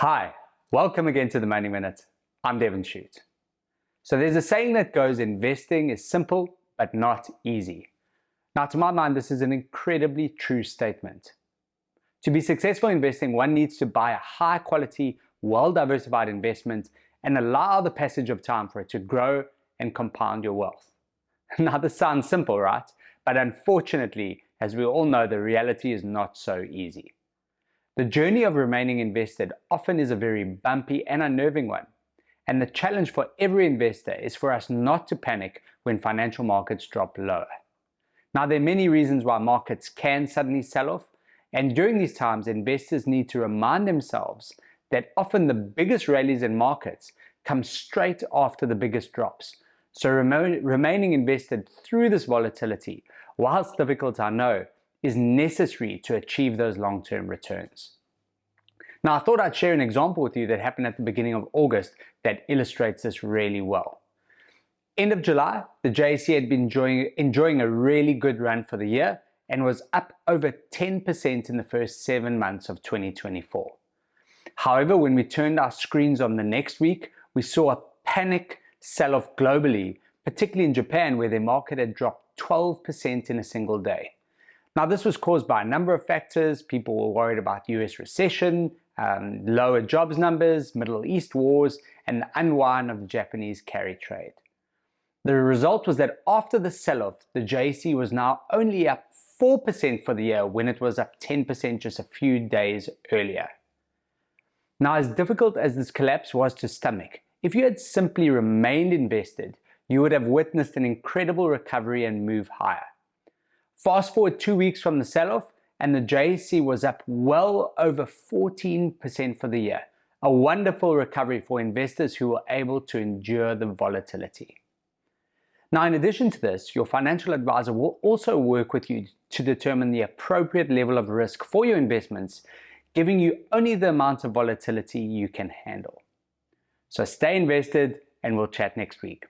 Hi, welcome again to the Money Minute. I'm Devin Shute. So there's a saying that goes, investing is simple but not easy. Now to my mind, this is an incredibly true statement. To be successful in investing, one needs to buy a high quality, well-diversified investment and allow the passage of time for it to grow and compound your wealth. Now this sounds simple, right? But unfortunately, as we all know, the reality is not so easy. The journey of remaining invested often is a very bumpy and unnerving one. And the challenge for every investor is for us not to panic when financial markets drop lower. Now, there are many reasons why markets can suddenly sell off, and during these times, investors need to remind themselves that often the biggest rallies in markets come straight after the biggest drops. So remaining invested through this volatility, whilst difficult, I know, is necessary to achieve those long-term returns. Now, I thought I'd share an example with you that happened at the beginning of August that illustrates this really well. End of July, the JSE had been enjoying a really good run for the year and was up over 10% in the first 7 months of 2024. However, when we turned our screens on the next week, we saw a panic sell-off globally, particularly in Japan, where their market had dropped 12% in a single day. Now, this was caused by a number of factors. People were worried about US recession, lower jobs numbers, Middle East wars, and the unwind of the Japanese carry trade. The result was that after the sell-off, the JSE was now only up 4% for the year when it was up 10% just a few days earlier. Now, as difficult as this collapse was to stomach, if you had simply remained invested, you would have witnessed an incredible recovery and move higher. Fast forward 2 weeks from the sell-off, and the JSE was up well over 14% for the year. A wonderful recovery for investors who were able to endure the volatility. Now, in addition to this, your financial advisor will also work with you to determine the appropriate level of risk for your investments, giving you only the amount of volatility you can handle. So stay invested, and we'll chat next week.